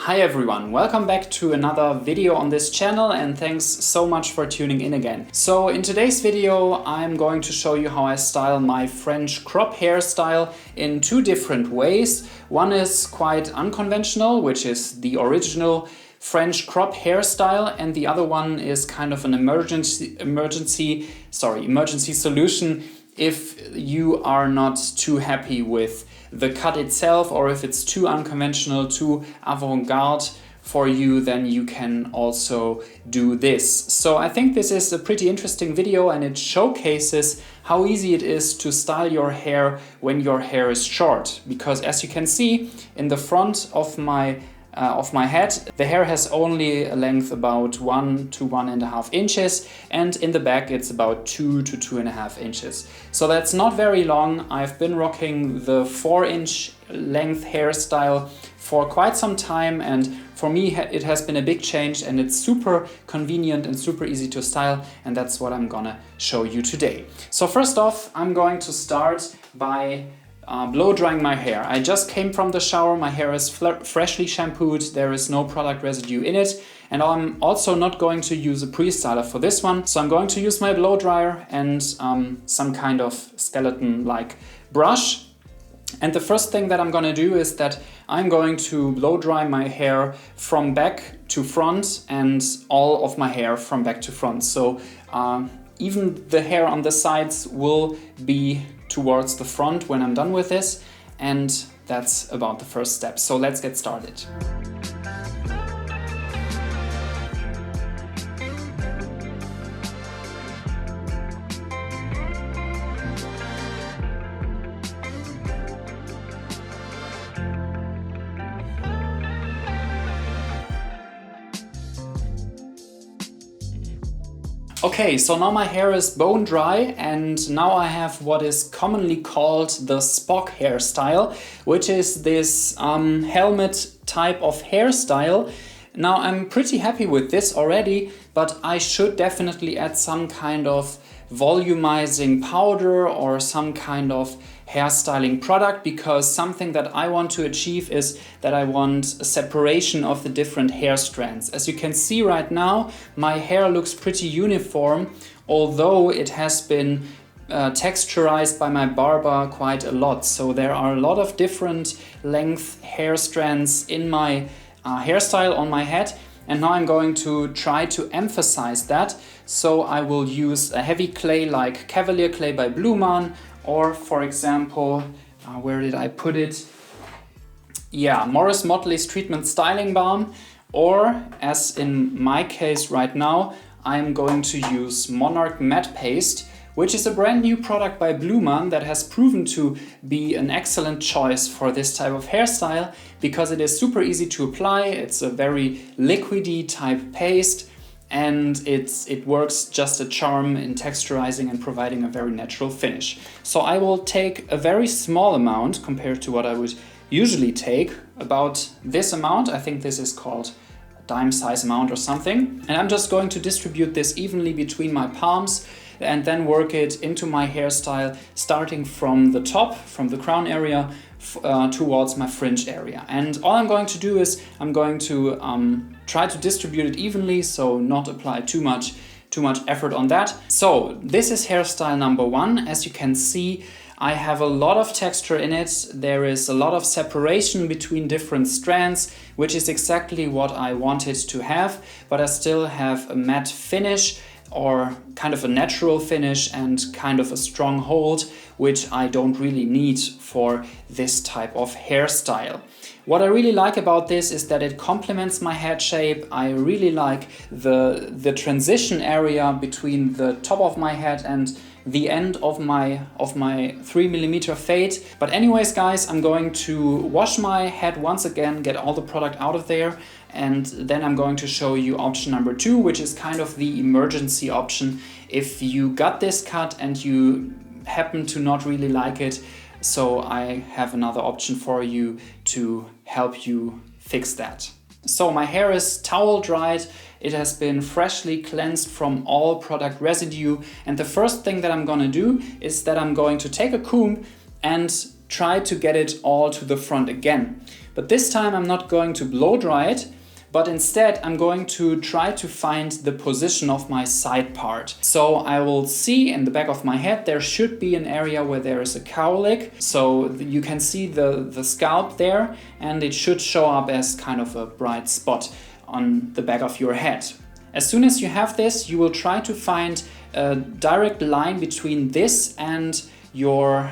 Hi everyone, welcome back to another video on this channel and thanks so much for tuning in again. So in today's video I'm going to show you how I style my French crop hairstyle in two different ways. One is quite unconventional, which is the original French crop hairstyle, and the other one is kind of an emergency solution if you are not too happy with the cut itself, or if it's too unconventional, too avant-garde for you, then you can also do this. So I think this is a pretty interesting video and it showcases how easy it is to style your hair when your hair is short. Because as you can see in the front of my head, the hair has only a length about 1 to 1.5 inches, and in the back it's about 2 to 2.5 inches. So that's not very long. I've been rocking the 4-inch length hairstyle for quite some time, and for me it has been a big change and it's super convenient and super easy to style, and that's what I'm gonna show you today. So first off, I'm going to start by blow drying my hair. I just came from the shower, my hair is freshly shampooed, there is no product residue in it, and I'm also not going to use a pre-styler for this one. So I'm going to use my blow dryer and some kind of skeleton-like brush. And the first thing that I'm going to do is that I'm going to blow dry my hair from back to front and all of my hair from back to front. So even the hair on the sides will be towards the front when I'm done with this, and that's about the first step. So let's get started. Okay, so now my hair is bone dry and now I have what is commonly called the Spock hairstyle, which is this helmet type of hairstyle. Now I'm pretty happy with this already, but I should definitely add some kind of volumizing powder or some kind of hairstyling product, because something that I want to achieve is that I want a separation of the different hair strands. As you can see right now, my hair looks pretty uniform, although it has been texturized by my barber quite a lot. So there are a lot of different length hair strands in my hairstyle on my head. And now I'm going to try to emphasize that. So I will use a heavy clay like Cavalier Clay by Blue Man, or for example, where did I put it? Yeah, Morris Motley's Treatment Styling Balm, or as in my case right now, I'm going to use Monarch Matte Paste, which is a brand new product by Blue Man that has proven to be an excellent choice for this type of hairstyle, because it is super easy to apply. It's a very liquidy type paste, and it works just a charm in texturizing and providing a very natural finish. So I will take a very small amount compared to what I would usually take, about this amount. I think this is called a dime size amount or something. And I'm just going to distribute this evenly between my palms and then work it into my hairstyle, starting from the top, from the crown area, towards my fringe area. And all I'm going to do is I'm going to try to distribute it evenly, so not apply too much effort on that. So this is hairstyle number 1. As you can see, I have a lot of texture in it. There is a lot of separation between different strands, which is exactly what I wanted to have, but I still have a matte finish, or kind of a natural finish, and kind of a strong hold, which I don't really need for this type of hairstyle. What I really like about this is that it complements my head shape. I really like the transition area between the top of my head and the end of my 3mm fade. But anyways guys, I'm going to wash my head once again, get all the product out of there, and then I'm going to show you option number 2, which is kind of the emergency option if you got this cut and you happen to not really like it. So I have another option for you to help you fix that. So my hair is towel dried, it has been freshly cleansed from all product residue, and the first thing that I'm gonna do is that I'm going to take a comb and try to get it all to the front again. But this time I'm not going to blow dry it, but instead I'm going to try to find the position of my side part. So I will see in the back of my head there should be an area where there is a cowlick. So you can see the scalp there, and it should show up as kind of a bright spot on the back of your head. As soon as you have this, you will try to find a direct line between this and your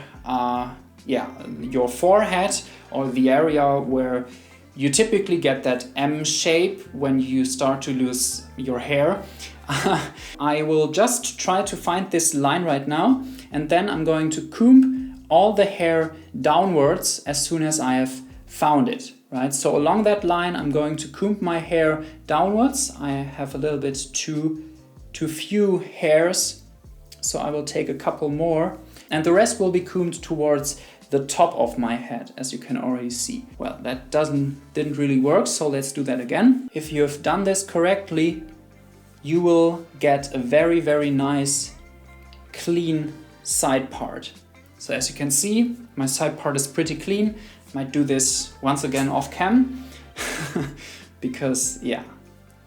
forehead, or the area where you typically get that M shape when you start to lose your hair. I will just try to find this line right now, and then I'm going to comb all the hair downwards as soon as I have found it. Right, so along that line I'm going to comb my hair downwards. I have a little bit too few hairs, so I will take a couple more, and the rest will be combed towards the top of my head, as you can already see. Well, that didn't really work, so let's do that again. If you have done this correctly, you will get a very, very nice clean side part. So as you can see, my side part is pretty clean. Might do this once again off cam because yeah,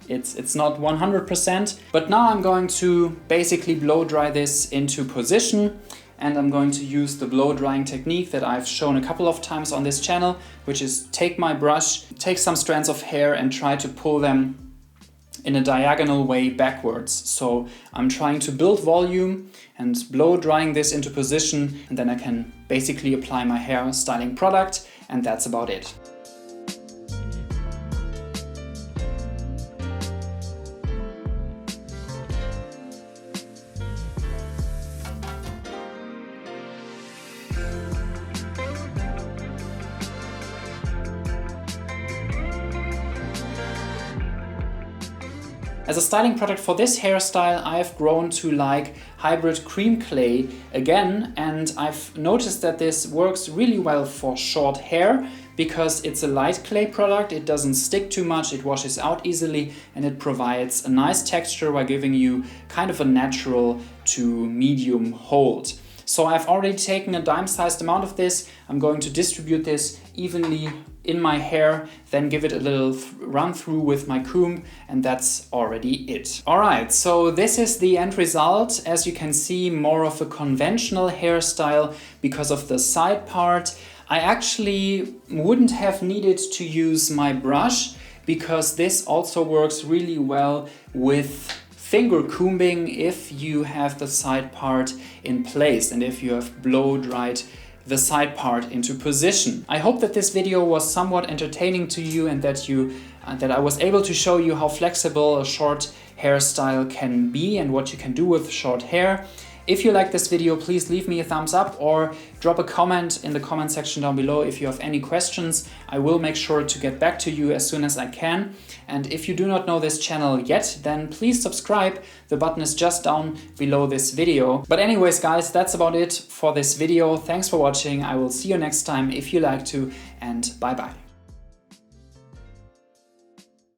it's not 100%. But now I'm going to basically blow dry this into position, and I'm going to use the blow drying technique that I've shown a couple of times on this channel, which is take my brush, take some strands of hair and try to pull them in a diagonal way backwards. So I'm trying to build volume and blow drying this into position, and then I can basically apply my hair styling product, and that's about it. As a styling product for this hairstyle, I've grown to like hybrid cream clay again, and I've noticed that this works really well for short hair because it's a light clay product. It doesn't stick too much, it washes out easily, and it provides a nice texture while giving you kind of a natural to medium hold. So I've already taken a dime-sized amount of this. I'm going to distribute this evenly in my hair, then give it a little run through with my comb, and that's already it. Alright, so this is the end result. As you can see, more of a conventional hairstyle because of the side part. I actually wouldn't have needed to use my brush because this also works really well with finger combing if you have the side part in place and if you have blow dried the side part into position. I hope that this video was somewhat entertaining to you and that I was able to show you how flexible a short hairstyle can be and what you can do with short hair. If you like this video, please leave me a thumbs up or drop a comment in the comment section down below if you have any questions. I will make sure to get back to you as soon as I can. And if you do not know this channel yet, then please subscribe. The button is just down below this video. But anyways, guys, that's about it for this video. Thanks for watching. I will see you next time if you like to, and bye bye.